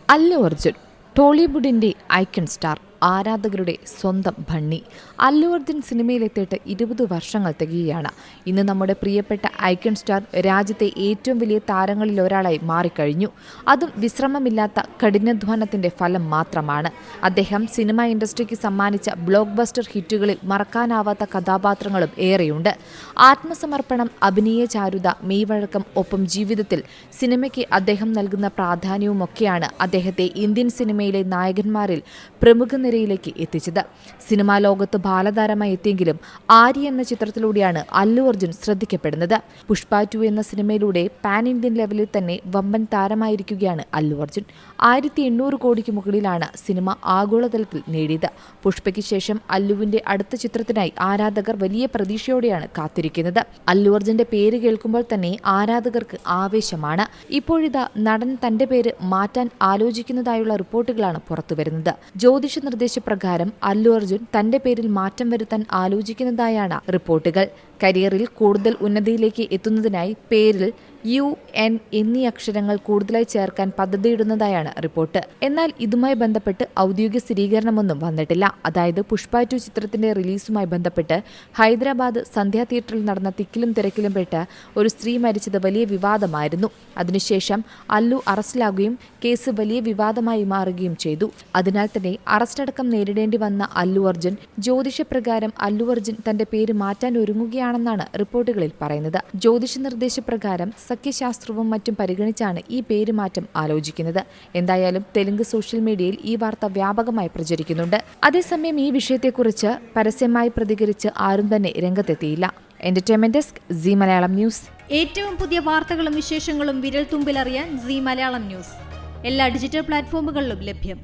Allu Arjun ടോളിവുഡിന്റെ icon star, ആരാധകരുടെ സ്വന്തം ഭണ്ണി. അല്ലു അർജുൻ സിനിമയിലെത്തിയിട്ട് 20 വർഷങ്ങൾ തികയുകയാണ്. ഇന്ന് നമ്മുടെ പ്രിയപ്പെട്ട ഐക്കൺ സ്റ്റാർ രാജ്യത്തെ ഏറ്റവും വലിയ താരങ്ങളിൽ ഒരാളായി മാറിക്കഴിഞ്ഞു. അതും വിശ്രമമില്ലാത്ത കഠിനാധ്വാനത്തിന്റെ ഫലം മാത്രമാണ്. അദ്ദേഹം സിനിമ ഇൻഡസ്ട്രിക്ക് സമ്മാനിച്ച ബ്ലോക്ക് ബസ്റ്റർ ഹിറ്റുകളിൽ മറക്കാനാവാത്ത കഥാപാത്രങ്ങളും ഏറെയുണ്ട്. ആത്മസമർപ്പണം, അഭിനയ ചാരുത, മെയ്വഴക്കം, ഒപ്പം ജീവിതത്തിൽ സിനിമയ്ക്ക് അദ്ദേഹം നൽകുന്ന പ്രാധാന്യവുമൊക്കെയാണ് അദ്ദേഹത്തെ ഇന്ത്യൻ സിനിമയിലെ നായകന്മാരിൽ പ്രമുഖ നിരയിലേക്ക് എത്തിച്ചത്. സിനിമാ ലോകത്ത് ബാലതാരമായി എത്തിയെങ്കിലും ആര്യ എന്ന ചിത്രത്തിലൂടെയാണ് അല്ലു അർജുൻ ശ്രദ്ധിക്കപ്പെടുന്നത്. പുഷ്പ 2 എന്ന സിനിമയിലൂടെ പാൻ ഇന്ത്യൻ ലെവലിൽ തന്നെ വമ്പൻ താരമായിരിക്കുകയാണ് അല്ലു അർജുൻ. 1800 കോടിക്ക് മുകളിലാണ് സിനിമ ആഗോളതലത്തിൽ നേടിയത്. പുഷ്പയ്ക്ക് ശേഷം അല്ലുവിന്റെ അടുത്ത ചിത്രത്തിനായി ആരാധകർ വലിയ പ്രതീക്ഷയോടെയാണ് കാത്തിരിക്കുന്നത്. അല്ലു അർജുന്റെ പേര് കേൾക്കുമ്പോൾ തന്നെ ആരാധകർക്ക് ആവേശമാണ്. ഇപ്പോഴിതാ നടൻ തന്റെ പേര് മാറ്റാൻ ആലോചിക്കുന്നതായുള്ള റിപ്പോർട്ടുകളാണ് പുറത്തുവരുന്നത്. ജ്യോതിഷ നിർദ്ദേശപ്രകാരം അല്ലു അർജുൻ തന്റെ പേരിൽ മാറ്റം വരുത്താൻ ആലോചിക്കുന്നതായാണ് റിപ്പോർട്ടുകൾ. കരിയറിൽ കൂടുതൽ ഉന്നതിയിലേക്ക് എത്തുന്നതിനായി പേരിൽ UN എന്നീ അക്ഷരങ്ങൾ കൂടുതലായി ചേർക്കാൻ പദ്ധതിയിടുന്നതായാണ് റിപ്പോർട്ട്. എന്നാൽ ഇതുമായി ബന്ധപ്പെട്ട് ഔദ്യോഗിക സ്ഥിരീകരണമൊന്നും വന്നിട്ടില്ല. അതായത് പുഷ്പ 2 ചിത്രത്തിന്റെ റിലീസുമായി ബന്ധപ്പെട്ട് ഹൈദരാബാദ് സന്ധ്യ തിയേറ്ററിൽ നടന്ന തിക്കിലും തിരക്കിലും പെട്ട് ഒരു സ്ത്രീ മരിച്ചത് വലിയ വിവാദമായിരുന്നു. അതിനുശേഷം അല്ലു അറസ്റ്റിലാകുകയും കേസ് വലിയ വിവാദമായി മാറുകയും ചെയ്തു. അതിനാൽ തന്നെ അറസ്റ്റടക്കം നേരിടേണ്ടി വന്ന അല്ലു അർജുൻ ജ്യോതിഷപ്രകാരം അല്ലു അർജുൻ തന്റെ പേര് മാറ്റാൻ ഒരുങ്ങുകയാണെന്നാണ് റിപ്പോർട്ടുകളിൽ പറയുന്നത്. ജ്യോതിഷ നിർദ്ദേശപ്രകാരം സഖ്യശാസ്ത്രവും മറ്റും പരിഗണിച്ചാണ് ഈ പേരുമാറ്റം ആലോചിക്കുന്നത്. എന്തായാലും തെലുങ്ക് സോഷ്യൽ മീഡിയയിൽ ഈ വാർത്ത വ്യാപകമായി പ്രചരിക്കുന്നുണ്ട്. അതേസമയം ഈ വിഷയത്തെക്കുറിച്ച് പരസ്യമായി പ്രതികരിച്ച് ആരും തന്നെ രംഗത്തെത്തിയില്ല. Entertainment desk, Zee Malayalam news. ഏറ്റവും പുതിയ വാർത്തകളും വിശേഷങ്ങളും വിരൽ തുമ്പിലറിയാൻ സീ മലയാളം ന്യൂസ് എല്ലാ ഡിജിറ്റൽ പ്ലാറ്റ്ഫോമുകളിലും ലഭ്യം.